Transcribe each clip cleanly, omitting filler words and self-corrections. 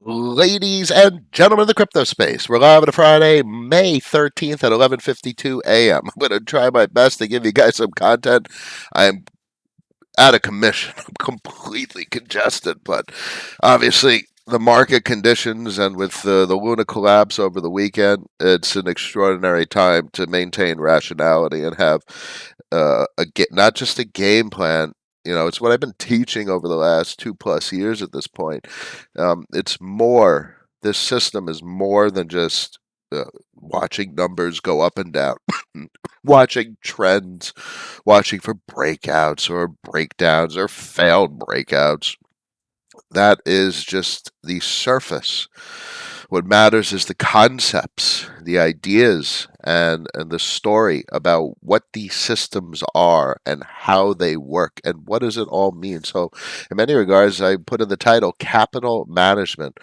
Ladies and gentlemen of the crypto space, we're live on a Friday, May 13th at 11:52 a.m. I'm going to try my best to give you guys some content. I'm out of commission. I'm completely congested, but obviously the market conditions and with the Luna collapse over the weekend, it's an extraordinary time to maintain rationality and have not just a game plan. You know, it's what I've been teaching over the last 2+ years at this point. It's more. This system is more than just watching numbers go up and down, watching trends, watching for breakouts or breakdowns or failed breakouts. That is just the surface. What matters is the concepts, the ideas, and the story about what these systems are and how they work and what does it all mean. So, in many regards, I put in the title Capital Management.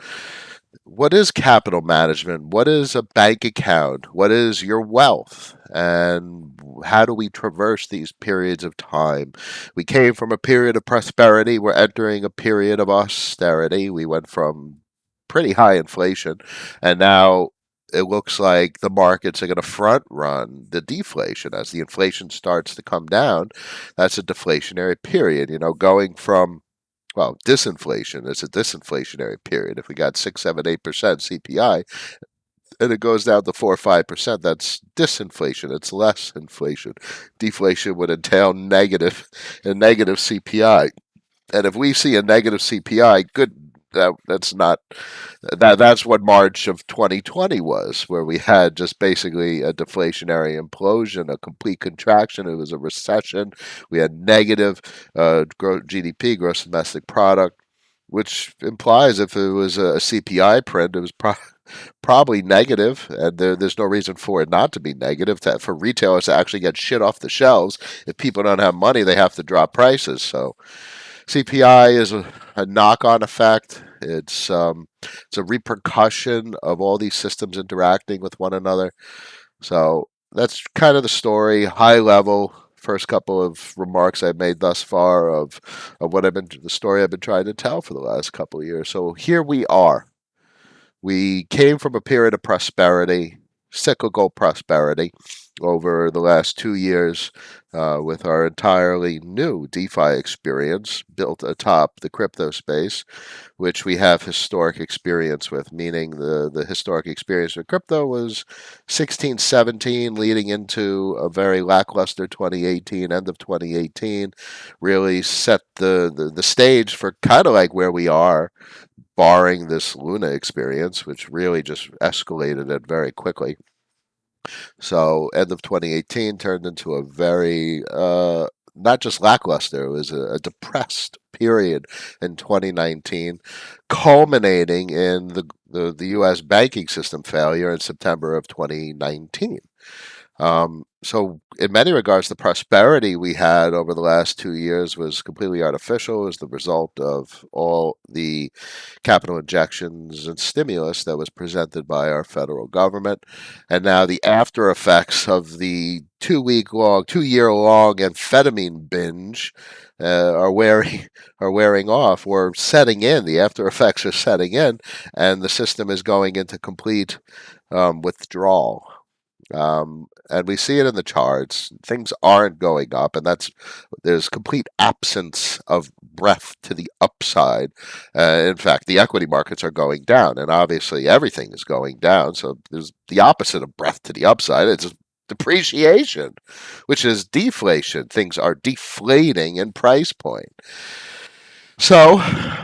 What is capital management? What is a bank account? What is your wealth? And how do we traverse these periods of time? We came from a period of prosperity. We're entering a period of austerity. We went from pretty high inflation, and now it looks like the markets are going to front run the deflation as the inflation starts to come down. That's a deflationary period, going from disinflation. It's a disinflationary period. If we got 6, 7, 8% CPI and it goes down to 4 or 5%, that's disinflation. It's less inflation. Deflation would entail a negative CPI. And if we see a negative CPI, good. That's not that's what March of 2020 was, where we had just basically a deflationary implosion, a complete contraction. It was a recession. We had negative GDP, gross domestic product, which implies if it was a CPI print, it was probably negative, and there's no reason for it not to be negative. For retailers to actually get shit off the shelves, if people don't have money, they have to drop prices. So CPI is a knock-on effect. It's a repercussion of all these systems interacting with one another. So that's kind of the story, high level. First couple of remarks I've made thus far of the story I've been trying to tell for the last couple of years. So here we are. We came from a period of prosperity, cyclical prosperity, over the last 2 years with our entirely new DeFi experience built atop the crypto space, which we have historic experience with, meaning the historic experience with crypto was 16, 17, leading into a very lackluster 2018, end of 2018, really set the stage for kind of like where we are barring this Luna experience, which really just escalated it very quickly. So, end of 2018 turned into a very, not just lackluster, it was a depressed period in 2019, culminating in the U.S. banking system failure in September of 2019. So, in many regards, the prosperity we had over the last 2 years was completely artificial. It was the result of all the capital injections and stimulus that was presented by our federal government. And now the after effects of the 2-year long amphetamine binge are wearing are wearing off or setting in. The after effects are setting in, and the system is going into complete withdrawal. And we see it in the charts. Things aren't going up, and there's complete absence of breath to the upside. In fact, the equity markets are going down, and obviously everything is going down. So there's the opposite of breath to the upside. It's depreciation, which is deflation. Things are deflating in price point. So,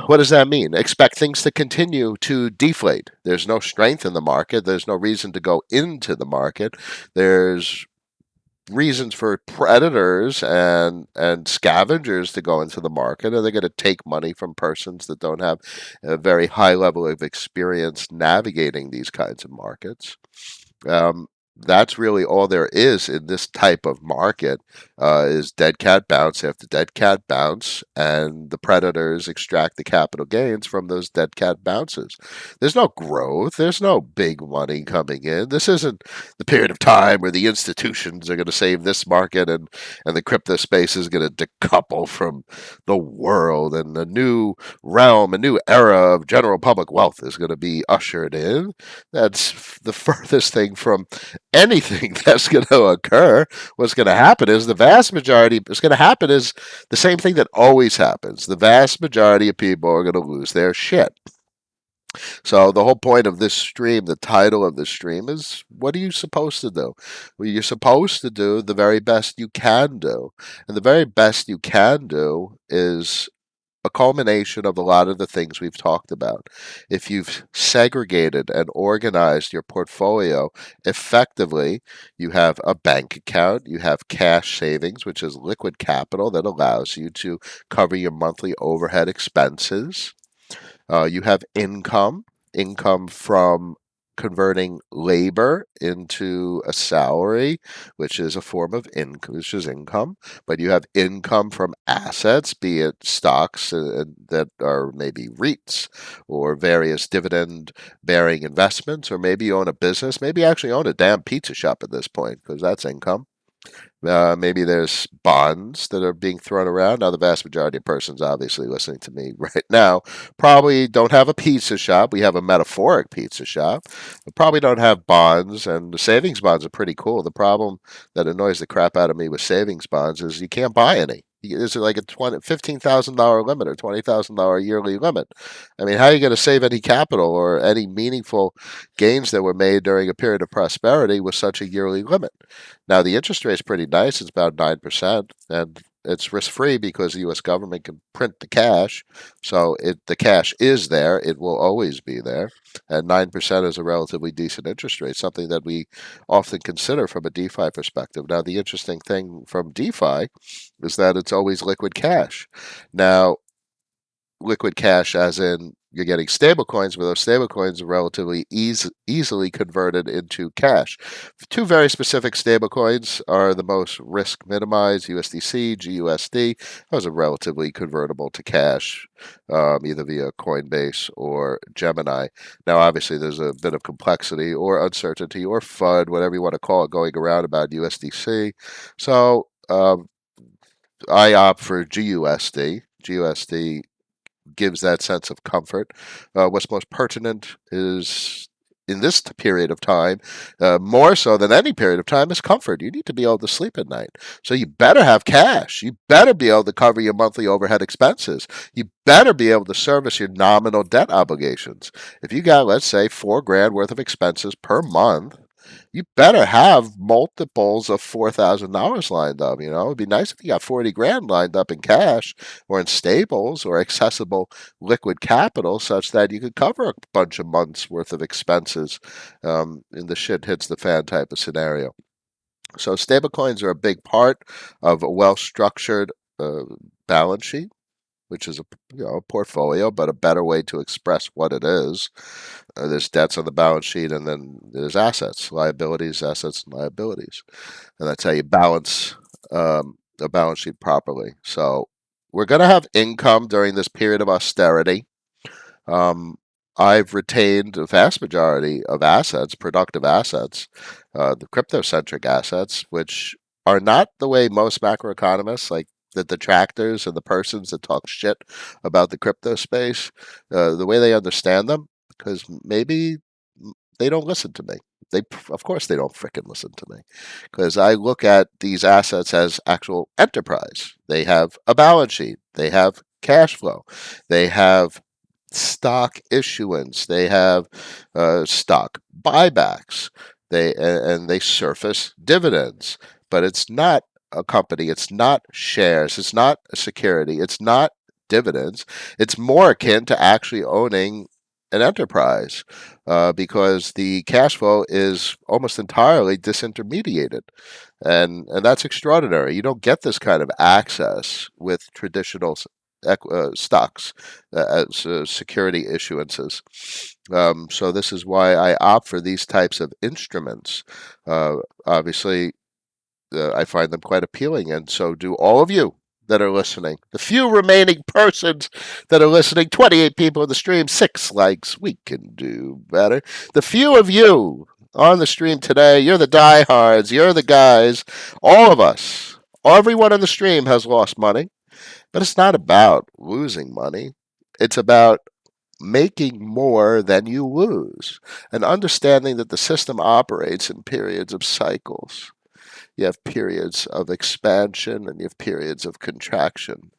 what does that mean? Expect things to continue to deflate. There's no strength in the market. There's no reason to go into the market. There's reasons for predators and scavengers to go into the market, and they're going to take money from persons that don't have a very high level of experience navigating these kinds of markets. That's really all there is in this type of market, is dead cat bounce after dead cat bounce, and the predators extract the capital gains from those dead cat bounces. There's no growth. There's no big money coming in. This isn't the period of time where the institutions are going to save this market, and the crypto space is going to decouple from the world, and a new realm, a new era of general public wealth is going to be ushered in. That's the furthest thing from anything that's going to occur. What's going to happen is the vast majority, what's going to happen is the same thing that always happens. The vast majority of people are going to lose their shit. So the whole point of this stream, the title of this stream is, what are you supposed to do? Well, you're supposed to do the very best you can do. And the very best you can do is a culmination of a lot of the things we've talked about. If you've segregated and organized your portfolio effectively, you have a bank account, you have cash savings, which is liquid capital that allows you to cover your monthly overhead expenses. You have income from converting labor into a salary, which is a form of income, which is income. But you have income from assets, be it stocks that are maybe REITs or various dividend-bearing investments, or maybe you own a business, maybe you actually own a damn pizza shop at this point, because that's income. Maybe there's bonds that are being thrown around. Now, the vast majority of persons obviously listening to me right now probably don't have a pizza shop. We have a metaphoric pizza shop. We probably don't have bonds, and the savings bonds are pretty cool. The problem that annoys the crap out of me with savings bonds is you can't buy any. There's like a $15,000 limit or $20,000 yearly limit. I mean, how are you going to save any capital or any meaningful gains that were made during a period of prosperity with such a yearly limit? Now, the interest rate is pretty nice. It's about 9%, and it's risk free because the U.S. government can print the cash. So the cash is there. It will always be there. And 9% is a relatively decent interest rate, something that we often consider from a DeFi perspective. Now, the interesting thing from DeFi is that it's always liquid cash. Now, liquid cash as in you're getting stable coins, but those stable coins are relatively easily converted into cash. Two very specific stable coins are the most risk minimized: USDC, GUSD. Those are relatively convertible to cash, either via Coinbase or Gemini. Now, obviously, there's a bit of complexity or uncertainty or FUD, whatever you want to call it, going around about USDC. So I opt for GUSD. GUSD gives that sense of comfort. What's most pertinent is in this period of time, more so than any period of time, is comfort. You need to be able to sleep at night. So you better have cash. You better be able to cover your monthly overhead expenses. You better be able to service your nominal debt obligations. If you got, let's say, 4 grand worth of expenses per month, you better have multiples of $4,000 lined up. It'd be nice if you got 40 grand lined up in cash or in stables or accessible liquid capital, such that you could cover a bunch of months worth of expenses in the shit hits the fan type of scenario. So stablecoins are a big part of a well structured balance sheet, which is a portfolio, but a better way to express what it is. There's debts on the balance sheet, and then there's assets, liabilities, assets, and liabilities, and that's how you balance a balance sheet properly. So we're going to have income during this period of austerity. Um, I've retained a vast majority of assets, productive assets, the crypto-centric assets, which are not the way most macroeconomists, like the detractors and the persons that talk shit about the crypto space, the way they understand them, because maybe they don't listen to me. Of course, they don't fricking listen to me, because I look at these assets as actual enterprise. They have a balance sheet. They have cash flow. They have stock issuance. They have stock buybacks. And they surface dividends. But it's not a company. It's not shares. It's not a security. It's not dividends. It's more akin to actually owning an enterprise, because the cash flow is almost entirely disintermediated, and that's extraordinary. You don't get this kind of access with traditional stocks as security issuances. So this is why I opt for these types of instruments. Obviously, I find them quite appealing, and so do all of you that are listening. The few remaining persons that are listening, 28 people in the stream, 6 likes. We can do better. The few of you on the stream today, you're the diehards, you're the guys, all of us, everyone on the stream has lost money, but it's not about losing money. It's about making more than you lose and understanding that the system operates in periods of cycles. You have periods of expansion and you have periods of contraction.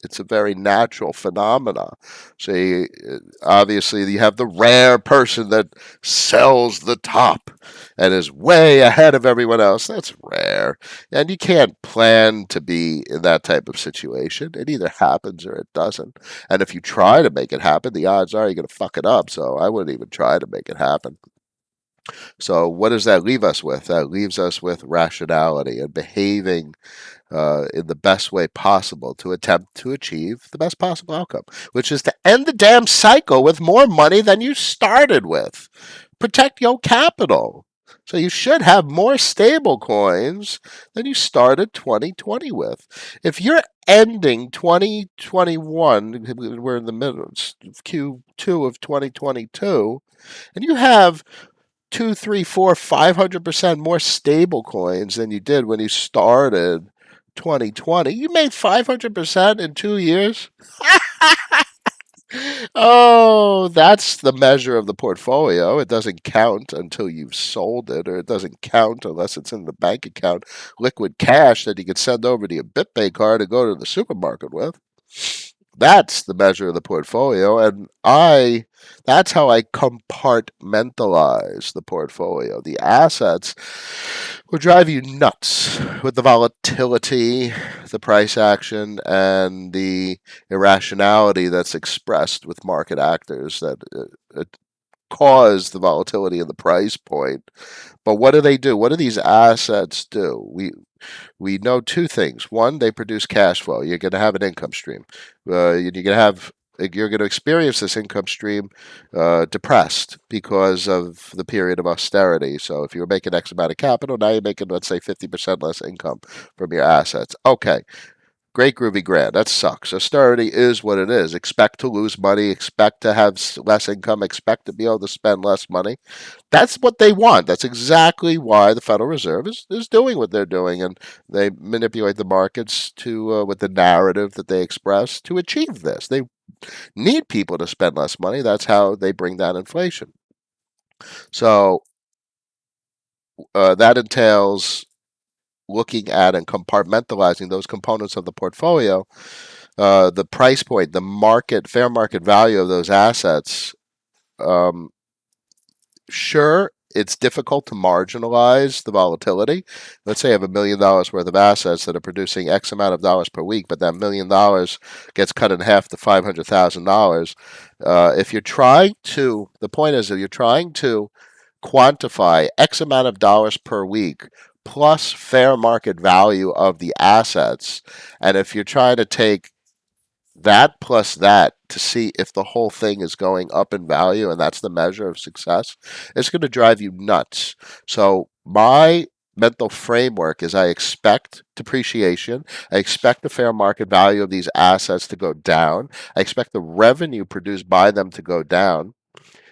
It's a very natural phenomena. So obviously you have the rare person that sells the top and is way ahead of everyone else. That's rare. And you can't plan to be in that type of situation. It either happens or it doesn't. And if you try to make it happen, the odds are you're going to fuck it up. So I wouldn't even try to make it happen. So what does that leave us with? That leaves us with rationality and behaving in the best way possible to attempt to achieve the best possible outcome, which is to end the damn cycle with more money than you started with. Protect your capital. So you should have more stable coins than you started 2020 with. If you're ending 2021, we're in the middle of Q2 of 2022, and you have 2, 3, 4, 500% more stable coins than you did when you started 2020. You made 500% in 2 years. Oh, that's the measure of the portfolio. It doesn't count until you've sold it, or it doesn't count unless it's in the bank account, liquid cash that you can send over to your BitPay card and go to the supermarket with. That's the measure of the portfolio, and that's how I compartmentalize the portfolio. The assets will drive you nuts with the volatility, the price action, and the irrationality that's expressed with market actors that cause the volatility in the price point. But what do they do? What do these assets do? We know two things. One, they produce cash flow. You're going to have an income stream. You're going to experience this income stream depressed because of the period of austerity. So if you were making X amount of capital, now you're making, let's say, 50% less income from your assets. Okay, great, groovy, grand. That sucks. Austerity is what it is. Expect to lose money, expect to have less income, expect to be able to spend less money. That's what they want. That's exactly why the Federal Reserve is doing what they're doing. And they manipulate the markets to with the narrative that they express to achieve this. They need people to spend less money. That's how they bring down inflation. So that entails looking at and compartmentalizing those components of the portfolio, the price point, the fair market value of those assets. Sure, it's difficult to marginalize the volatility. Let's say I have $1 million worth of assets that are producing X amount of dollars per week, but that $1 million gets cut in half to $500,000. If you're trying to, the point is, if you're trying to quantify X amount of dollars per week plus fair market value of the assets, and if you're trying to take that plus that to see if the whole thing is going up in value and that's the measure of success, it's going to drive you nuts. So my mental framework is I expect depreciation. I expect the fair market value of these assets to go down. I expect the revenue produced by them to go down.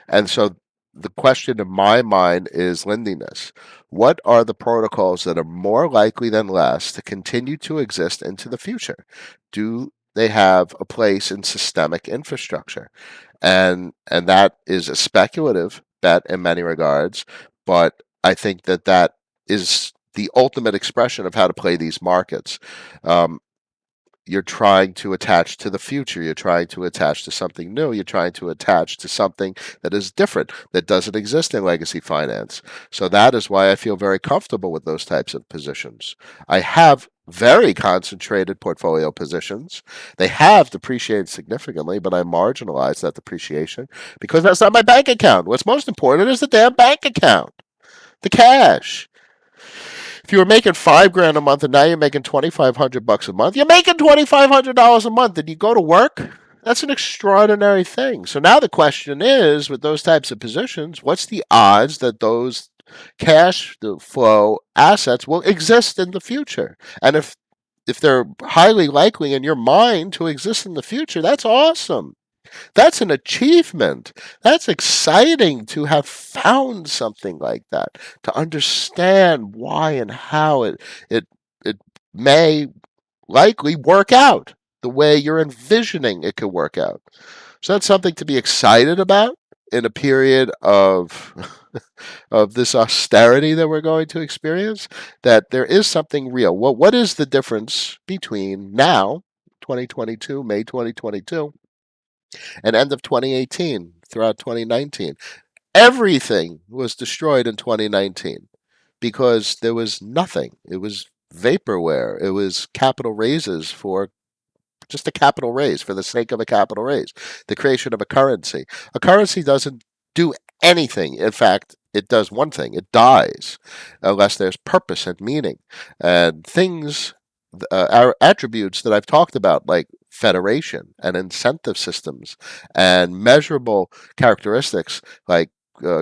And so the question in my mind is lendiness. What are the protocols that are more likely than less to continue to exist into the future? Do they have a place in systemic infrastructure? And that is a speculative bet in many regards, but I think that is the ultimate expression of how to play these markets. Um, you're trying to attach to the future. You're trying to attach to something new. You're trying to attach to something that is different, that doesn't exist in legacy finance. So that is why I feel very comfortable with those types of positions. I have very concentrated portfolio positions. They have depreciated significantly, but I marginalize that depreciation because that's not my bank account. What's most important is the damn bank account, the cash. If you were making 5 grand a month and now you're making $2,500 a month, you're making $2,500 a month, and you go to work. That's an extraordinary thing. So now the question is, with those types of positions, what's the odds that those cash flow assets will exist in the future? And if they're highly likely in your mind to exist in the future, that's awesome. That's an achievement. That's exciting to have found something like that, to understand why and how it it may likely work out the way you're envisioning it could work out. So that's something to be excited about in a period of of this austerity that we're going to experience, that there is something real. Well, what is the difference between now, 2022, May 2022, and end of 2018 throughout 2019? Everything was destroyed in 2019 because there was nothing. It was vaporware. It was capital raises for just a capital raise for the sake of a capital raise, the creation of a currency. A currency doesn't do anything. In fact, it does one thing: it dies unless there's purpose and meaning. And things, our attributes that I've talked about, like federation and incentive systems and measurable characteristics like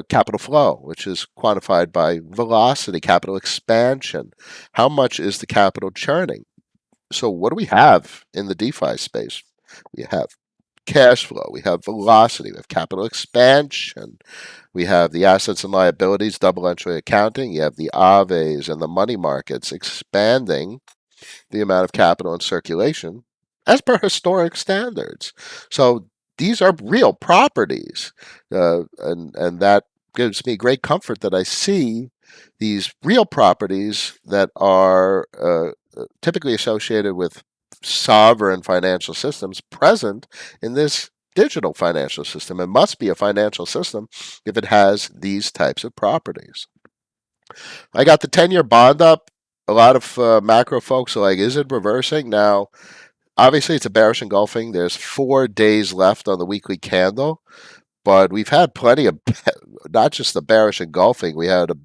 capital flow, which is quantified by velocity, capital expansion. How much is the capital churning? So what do we have in the DeFi space? We have cash flow, we have velocity, we have capital expansion, we have the assets and liabilities, double entry accounting, you have the AVEs and the money markets expanding the amount of capital in circulation as per historic standards. So these are real properties, and that gives me great comfort that I see these real properties that are typically associated with sovereign financial systems present in this digital financial system. It must be a financial system if it has these types of properties. I got the 10-year bond up. A lot of macro folks are like, is it reversing? Now, obviously, it's a bearish engulfing. There's 4 days left on the weekly candle, but we've had plenty of, not just the bearish engulfing, we had a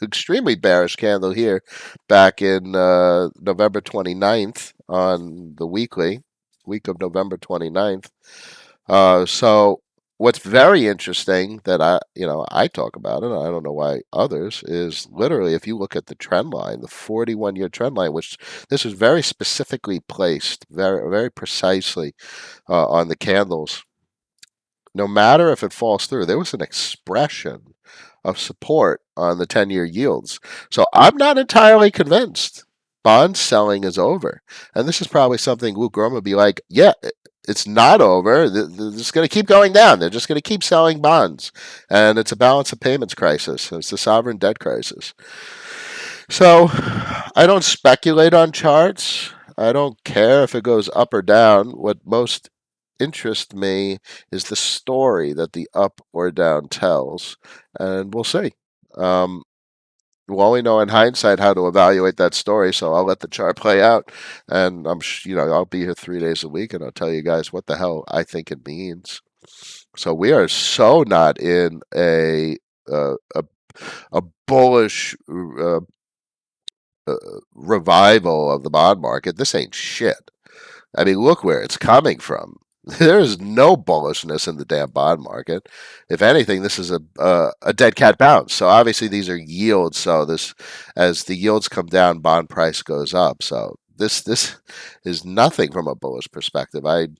extremely bearish candle here back in November 29th on the weekly, week of November 29th. So what's very interesting that I talk about it, I don't know why others, is literally if you look at the trend line, the 41-year trend line, which this is very specifically placed, very very precisely on the candles. No matter if it falls through, there was an expression of support on the 10-year yields. So I'm not entirely convinced bond selling is over. And this is probably something Luke Grohm would be like, yeah, it's not over. They're just going to keep going down. They're just going to keep selling bonds. And it's a balance of payments crisis. It's a sovereign debt crisis. So I don't speculate on charts. I don't care if it goes up or down. What most interests me is the story that the up or down tells. And we'll see. Um, we'll only know in hindsight how to evaluate that story. So I'll let the chart play out, and I'll be here 3 days a week, and I'll tell you guys what the hell I think it means. So we are so not in uh, a a bullish revival of the bond market. This ain't shit. I mean, look where it's coming from. There is no bullishness in the damn bond market. If anything, this is a dead cat bounce. So obviously these are yields. So this, as the yields come down, bond price goes up. So this is nothing from a bullish perspective. I'm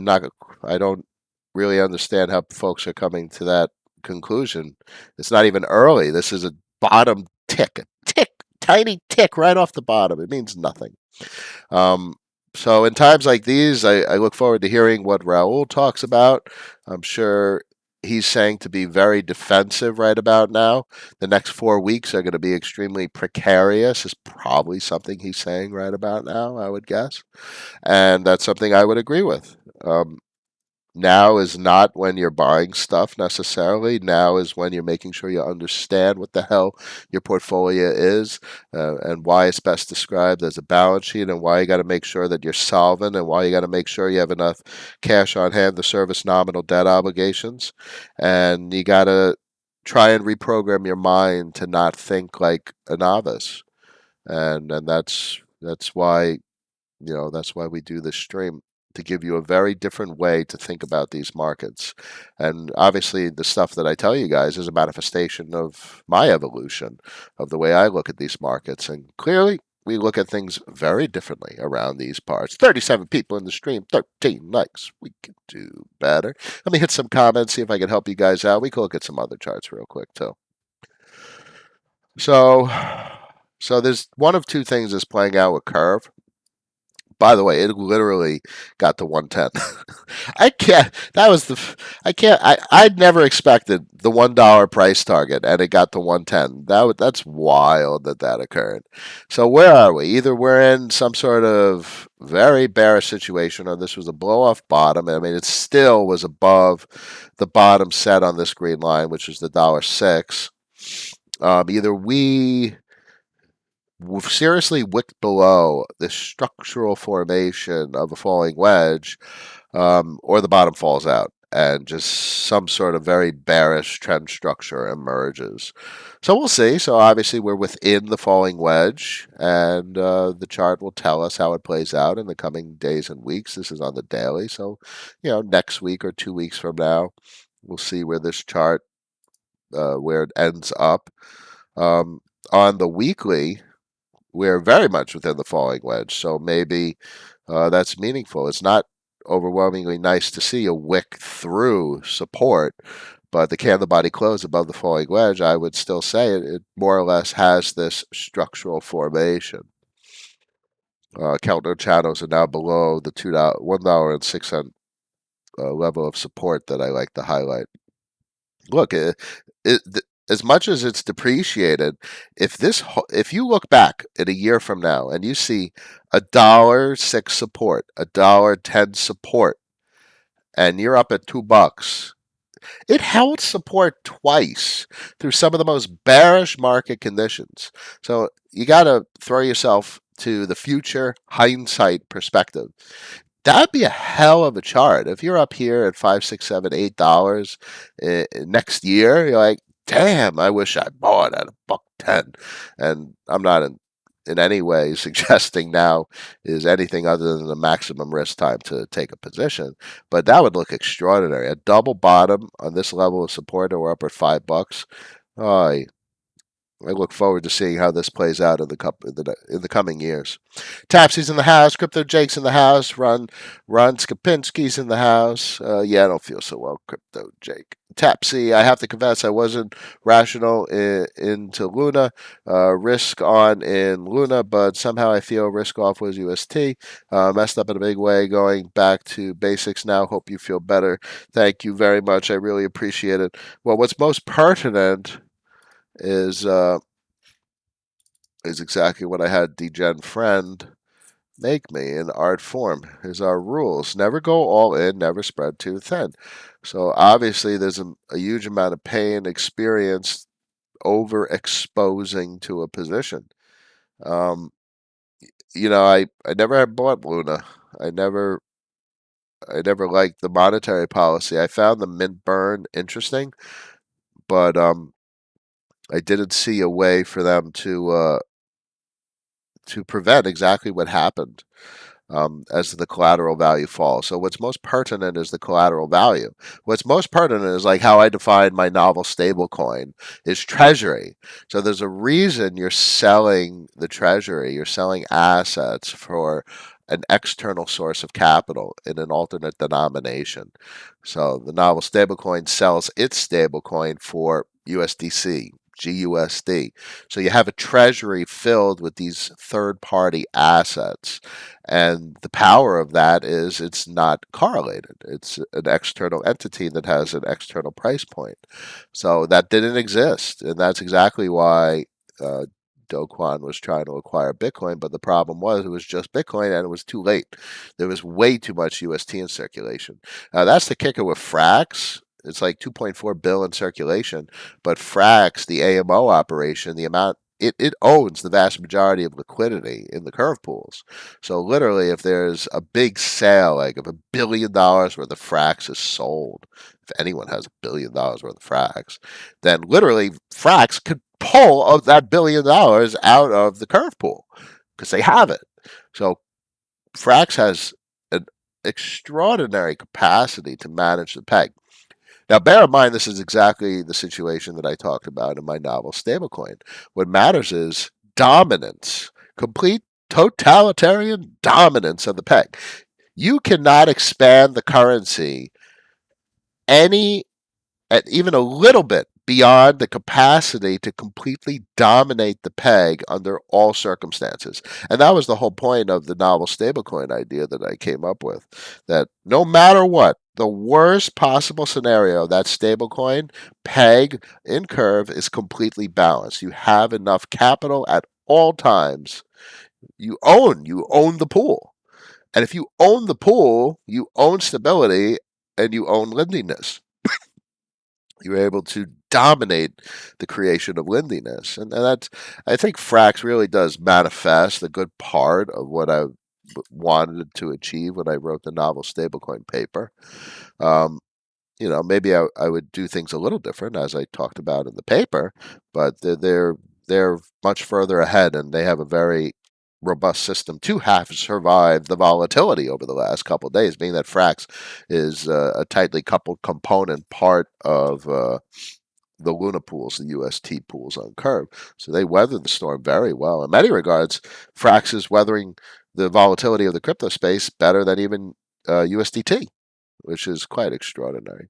not. I don't really understand how folks are coming to that conclusion. It's not even early. This is a bottom tick, a tick, tiny tick right off the bottom. It means nothing. Um, so in times like these, I look forward to hearing what Raul talks about. I'm sure he's saying to be very defensive right about now. The next 4 weeks are going to be extremely precarious, is probably something he's saying right about now, I would guess. And that's something I would agree with. Now is not when you're buying stuff necessarily. Now is when you're making sure you understand what the hell your portfolio is, and why it's best described as a balance sheet, and why you got to make sure that you're solvent, and why you got to make sure you have enough cash on hand to service nominal debt obligations. And you got to try and reprogram your mind to not think like a novice. And that's why, that's why we do this stream, to give you a very different way to think about these markets. And obviously, the stuff that I tell you guys is a manifestation of my evolution, of the way I look at these markets. And clearly, we look at things very differently around these parts. 37 people in the stream, 13 likes. We can do better. Let me hit some comments, see if I can help you guys out. We can look at some other charts real quick, too. So, so there's one of two things that's playing out with Curve. By the way, it literally got to 110. I can't. That was the. I can't. I'd never expected the $1 price target, and it got to 110. That's wild that occurred. So where are we? Either we're in some sort of very bearish situation, or this was a blow off bottom. I mean, it still was above the bottom set on this green line, which is the $1.06. Either we've seriously wicked below the structural formation of a falling wedge, or the bottom falls out and just some sort of very bearish trend structure emerges. So we'll see. So obviously we're within the falling wedge, and the chart will tell us how it plays out in the coming days and weeks. This is on the daily, so next week or 2 weeks from now, we'll see where this chart, where it ends up. On the weekly, we're very much within the falling wedge. So maybe that's meaningful. It's not overwhelmingly nice to see a wick through support, but the candle body close above the falling wedge, I would still say it more or less has this structural formation. Counter channels are now below the $1.06 level of support that I like to highlight. Look, as much as it's depreciated, if you look back at a year from now and you see $1.06 support, $1.10 support, and you're up at $2, it held support twice through some of the most bearish market conditions. So you got to throw yourself to the future hindsight perspective. That'd be a hell of a chart. If you're up here at $5, $6, $7, $8 next year, you're like, damn, I wish I bought at $1.10. And I'm not in any way suggesting now is anything other than the maximum risk time to take a position, but that would look extraordinary. A double bottom on this level of support, and we're up at $5. Oh, I look forward to seeing how this plays out in the coming years. Tapsy's in the house. Crypto Jake's in the house. Ron Skapinski's in the house. Yeah, I don't feel so well, Crypto Jake. Tapsy, I have to confess, I wasn't rational into Luna. Risk on in Luna, but somehow I feel risk off was UST. Messed up in a big way. Going back to basics now. Hope you feel better. Thank you very much. I really appreciate it. Well, what's most pertinent is exactly what I had Degen Friend make me in art form. Is our rules: never go all in, never spread too thin. So obviously, there's a huge amount of pain experienced overexposing to a position. Um, I never had bought Luna. I never liked the monetary policy. I found the mint burn interesting, but I didn't see a way for them to prevent exactly what happened, as the collateral value falls. So what's most pertinent is the collateral value. What's most pertinent is like how I define my novel stablecoin is treasury. So there's a reason you're selling the treasury. You're selling assets for an external source of capital in an alternate denomination. So the novel stablecoin sells its stablecoin for USDC, GUSD. So you have a treasury filled with these third party assets. And the power of that is it's not correlated. It's an external entity that has an external price point. So that didn't exist. And that's exactly why Do Kwon was trying to acquire Bitcoin. But the problem was it was just Bitcoin and it was too late. There was way too much UST in circulation. Now, that's the kicker with Frax. It's like 2.4 billion in circulation, but Frax, the AMO operation, the amount it owns the vast majority of liquidity in the curve pools. So literally, if there's a big sale, like if $1 billion worth of Frax is sold, if anyone has $1 billion worth of Frax, then literally Frax could pull of that $1 billion out of the curve pool because they have it. So Frax has an extraordinary capacity to manage the peg. Now, bear in mind, this is exactly the situation that I talked about in my novel Stablecoin. What matters is dominance, complete totalitarian dominance of the peg. You cannot expand the currency any even a little bit beyond the capacity to completely dominate the peg under all circumstances. And that was the whole point of the novel stablecoin idea that I came up with. That no matter what, the worst possible scenario, that stablecoin peg in curve is completely balanced. You have enough capital at all times. You own the pool. And if you own the pool, you own stability and you own lendiness. You're able to dominate the creation of lendiness, and that's, I think Frax really does manifest a good part of what I wanted to achieve when I wrote the novel Stablecoin paper. Um, maybe I would do things a little different, as I talked about in the paper, but they're much further ahead, and they have a very robust system to have survived the volatility over the last couple of days, being that Frax is a tightly coupled component part of the Luna pools, the UST pools on Curve. So they weathered the storm very well. In many regards, Frax is weathering the volatility of the crypto space better than even USDT, which is quite extraordinary.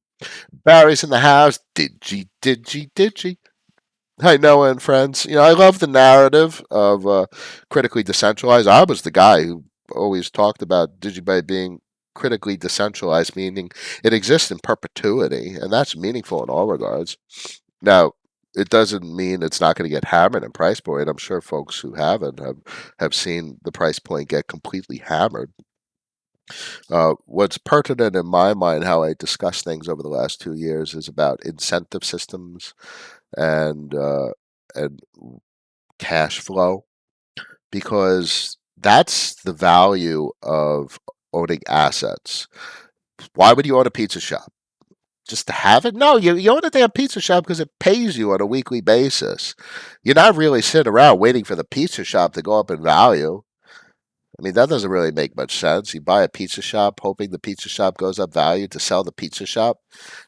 Barry's in the house. Digi. Hi, Noah and friends. I love the narrative of critically decentralized. I was the guy who always talked about DigiByte being critically decentralized, meaning it exists in perpetuity, and that's meaningful in all regards. Now, it doesn't mean it's not going to get hammered in price point. I'm sure folks who haven't have seen the price point get completely hammered. What's pertinent in my mind, how I discuss things over the last 2 years, is about incentive systems and and cash flow, because that's the value of owning assets. Why would you own a pizza shop? Just to have it? No, you own a damn pizza shop because it pays you on a weekly basis. You're not really sitting around waiting for the pizza shop to go up in value. I mean, that doesn't really make much sense. You buy a pizza shop hoping the pizza shop goes up value to sell the pizza shop.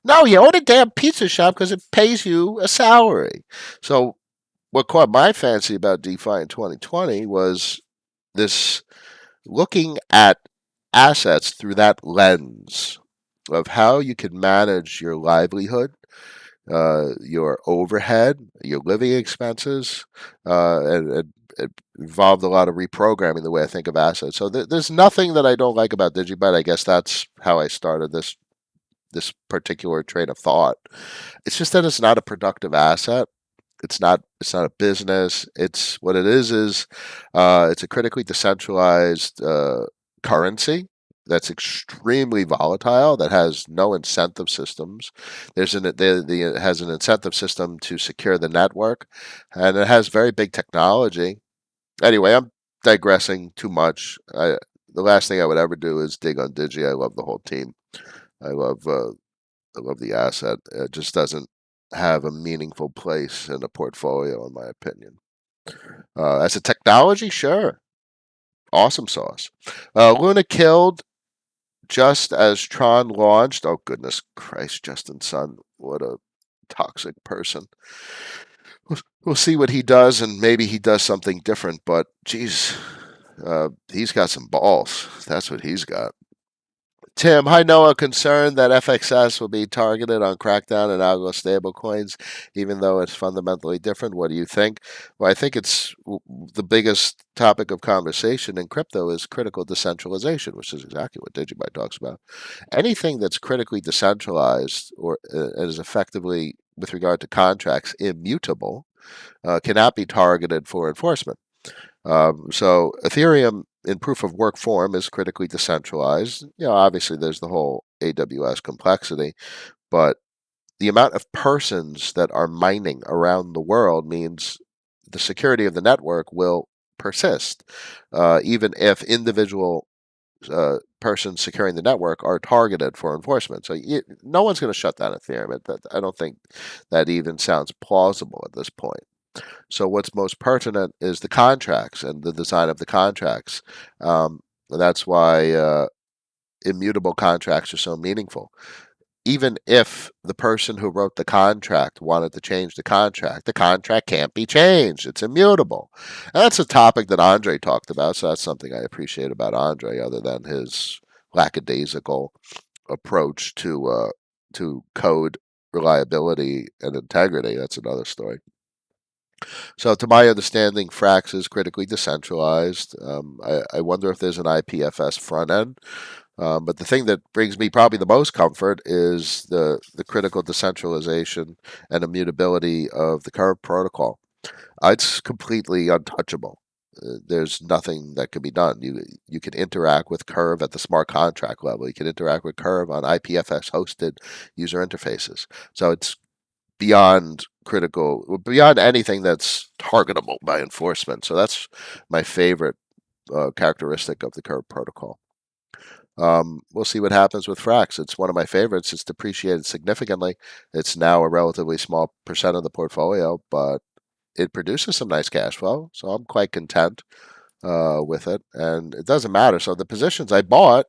No, you own a damn pizza shop because it pays you a salary. So, what caught my fancy about DeFi in 2020 was this looking at assets through that lens of how you can manage your livelihood, your overhead, your living expenses, and it involved a lot of reprogramming the way I think of assets. So there's nothing that I don't like about Digibyte. I guess that's how I started this particular train of thought. It's just that it's not a productive asset. It's not a business. It's what it is it's a critically decentralized currency that's extremely volatile, that has no incentive systems. It has an incentive system to secure the network, and it has very big technology. Anyway, I'm digressing too much. The last thing I would ever do is dig on Digi. I love the whole team. I love uh, I love the asset. It just doesn't have a meaningful place in a portfolio, in my opinion. As a technology, sure, awesome sauce. Luna killed just as Tron launched. Oh goodness Christ, Justin Sun, what a toxic person. We'll see what he does, and maybe he does something different. But geez, he's got some balls. That's what he's got. Tim, hi Noah, concerned that FXS will be targeted on crackdown and algo stablecoins, even though it's fundamentally different. What do you think? Well, I think it's the biggest topic of conversation in crypto is critical decentralization, which is exactly what Digibyte talks about. Anything that's critically decentralized or is effectively, with regard to contracts, immutable, cannot be targeted for enforcement. So Ethereum in proof of work form is critically decentralized. Obviously there's the whole AWS complexity, but the amount of persons that are mining around the world means the security of the network will persist, even if individual persons securing the network are targeted for enforcement. So no one's going to shut down Ethereum. I don't think that even sounds plausible at this point. So what's most pertinent is the contracts and the design of the contracts. And that's why immutable contracts are so meaningful. Even if the person who wrote the contract wanted to change the contract can't be changed. It's immutable. And that's a topic that Andre talked about, so that's something I appreciate about Andre, other than his lackadaisical approach to code reliability and integrity. That's another story. So, to my understanding, Frax is critically decentralized. I wonder if there's an IPFS front end. But the thing that brings me probably the most comfort is the critical decentralization and immutability of the current protocol. It's completely untouchable. There's nothing that can be done. You can interact with Curve at the smart contract level. You can interact with Curve on IPFS hosted user interfaces. So it's beyond anything that's targetable by enforcement. So that's my favorite characteristic of the Curve protocol. We'll see what happens with Frax. It's one of my favorites. It's depreciated significantly. It's now a relatively small percent of the portfolio, but it produces some nice cash flow. So I'm quite content with it. And it doesn't matter. So the positions I bought,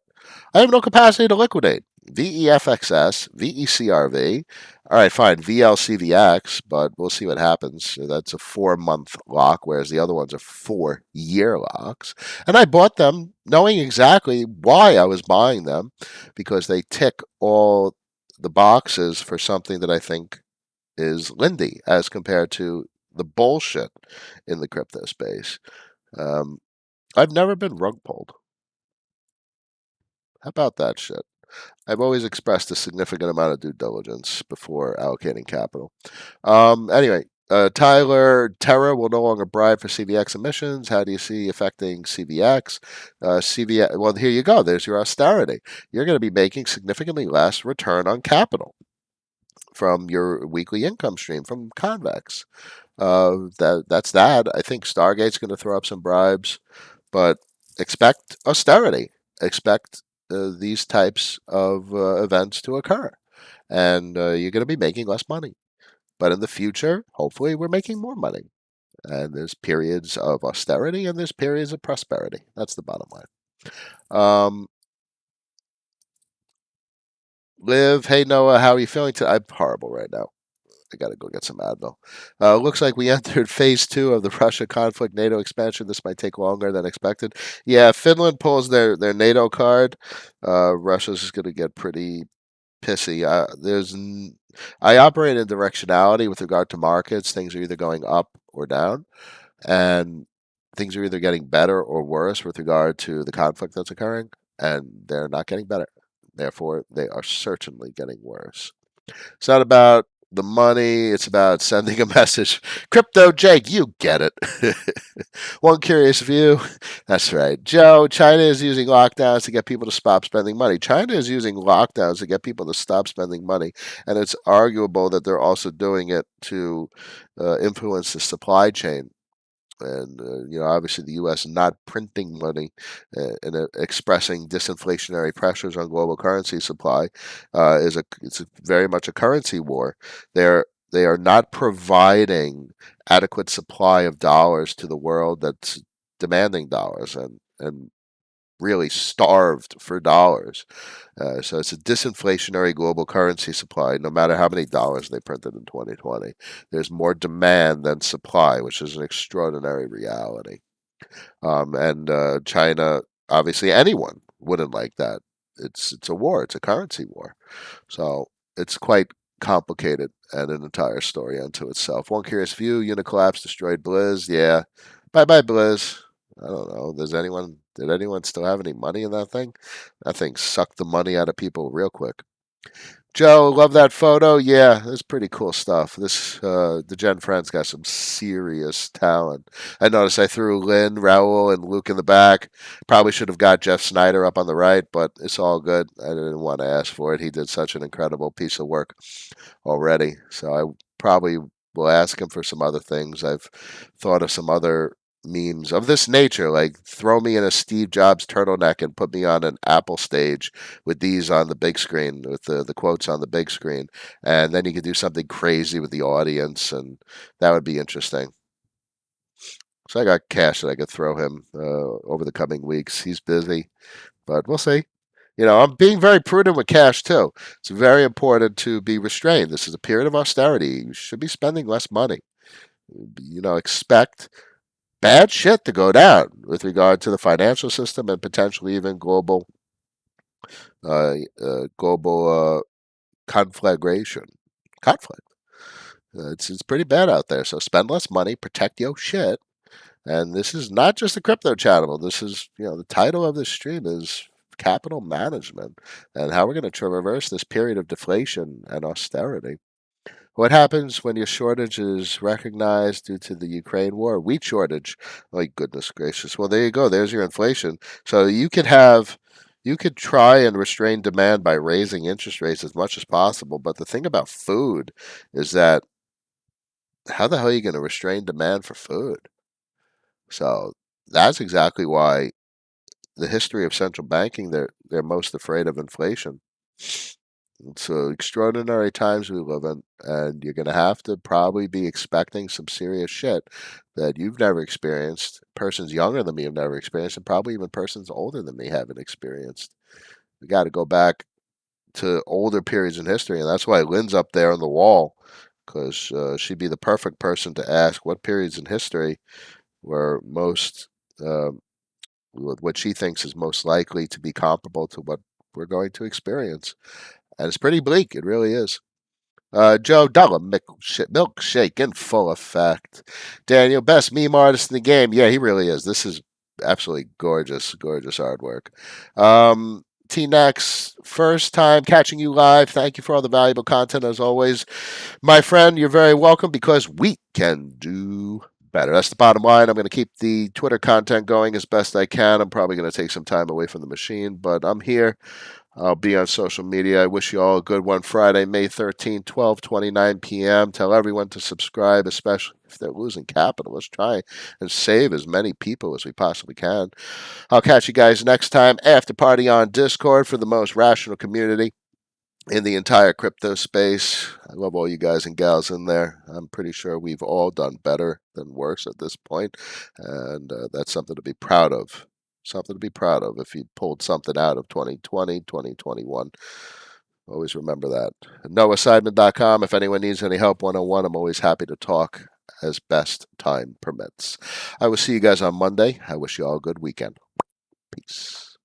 I have no capacity to liquidate. VEFXS, VECRV. All right, fine. VLCVX, but we'll see what happens. That's a 4-month lock, whereas the other ones are 4-year locks. And I bought them knowing exactly why I was buying them, because they tick all the boxes for something that I think is Lindy as compared to the bullshit in the crypto space. Um, I've never been rug pulled. How about that shit? I've always expressed a significant amount of due diligence before allocating capital. Anyway, Tyler, Terra will no longer bribe for CVX emissions. How do you see affecting CVX? CVX, well, here you go. There's your austerity. You're going to be making significantly less return on capital from your weekly income stream from Convex. That's that. I think Stargate's going to throw up some bribes, but expect austerity. Expect these types of events to occur, and you're going to be making less money. But in the future, hopefully, we're making more money. And there's periods of austerity and there's periods of prosperity. That's the bottom line. Um, Liv, hey Noah, how are you feeling today? I'm horrible right now. I gotta go get some Advil. Looks like we entered phase 2 of the Russia conflict NATO expansion. This might take longer than expected. Yeah, Finland pulls their NATO card. Russia's just gonna get pretty pissy. I operate in directionality with regard to markets. Things are either going up or down, and things are either getting better or worse with regard to the conflict that's occurring, and they're not getting better. Therefore, they are certainly getting worse. It's not about the money, it's about sending a message. Crypto Jake, you get it. One curious view. That's right. Joe, China is using lockdowns to get people to stop spending money. China is using lockdowns to get people to stop spending money. And it's arguable that they're also doing it to influence the supply chain. And obviously the U.S. not printing money and expressing disinflationary pressures on global currency supply it's very much a currency war. They are not providing adequate supply of dollars to the world that's demanding dollars and really starved for dollars. So it's a disinflationary global currency supply, no matter how many dollars they printed in 2020. There's more demand than supply, which is an extraordinary reality. And China, obviously, anyone wouldn't like that. It's a war. It's a currency war. So it's quite complicated and an entire story unto itself. One curious view: unit collapse destroyed Blizz. Yeah, bye bye Blizz. I don't know. Did anyone still have any money in that thing? That thing sucked the money out of people real quick. Joe, love that photo. Yeah, that's pretty cool stuff. The Gen Friends got some serious talent. I noticed I threw Lynn, Raul, and Luke in the back. Probably should have got Jeff Snyder up on the right, but it's all good. I didn't want to ask for it. He did such an incredible piece of work already. So I probably we'll ask him for some other things. I've thought of some other memes of this nature, like throw me in a Steve Jobs turtleneck and put me on an Apple stage with these on the big screen, with the quotes on the big screen, and then you could do something crazy with the audience, and that would be interesting. So I got cash that I could throw him over the coming weeks. He's busy, but we'll see. I'm being very prudent with cash too. It's very important to be restrained. This is a period of austerity. You should be spending less money. Expect bad shit to go down with regard to the financial system and potentially even global conflagration. Conflict. It's pretty bad out there. So spend less money, protect your shit. And this is not just a crypto channel. This is, the title of this stream is capital management and how we're going to reverse this period of deflation and austerity. What happens when your shortage is recognized due to the Ukraine war? Wheat shortage. Oh, goodness gracious. Well, there you go. There's your inflation. So you could try and restrain demand by raising interest rates as much as possible. But the thing about food is that how the hell are you going to restrain demand for food? So that's exactly why the history of central banking, they're most afraid of inflation. It's extraordinary times we live in, and you're going to have to probably be expecting some serious shit that you've never experienced. Persons younger than me have never experienced, and probably even persons older than me haven't experienced. We got to go back to older periods in history, and that's why Lynn's up there on the wall, because she'd be the perfect person to ask what periods in history were most uh, what she thinks is most likely to be comparable to what we're going to experience. And it's pretty bleak. It really is. Joe Della, milkshake in full effect. Daniel, best meme artist in the game. Yeah, he really is. This is absolutely gorgeous, gorgeous artwork. T-Nex, first time catching you live. Thank you for all the valuable content as always. My friend, you're very welcome because we can do better. That's the bottom line. I'm going to keep the Twitter content going as best I can. I'm probably going to take some time away from the machine, but I'm here. I'll be on social media. I wish you all a good one. Friday, May 13th, 12:29 p.m. Tell everyone to subscribe, especially if they're losing capital. Let's try and save as many people as we possibly can. I'll catch you guys next time. After party on Discord for the most rational community in the entire crypto space. I love all you guys and gals in there. I'm pretty sure we've all done better than worse at this point, and that's something to be proud of. Something to be proud of if you pulled something out of 2020, 2021. Always remember that. NoahSeidman.com. If anyone needs any help 101, I'm always happy to talk as best time permits. I will see you guys on Monday. I wish you all a good weekend. Peace.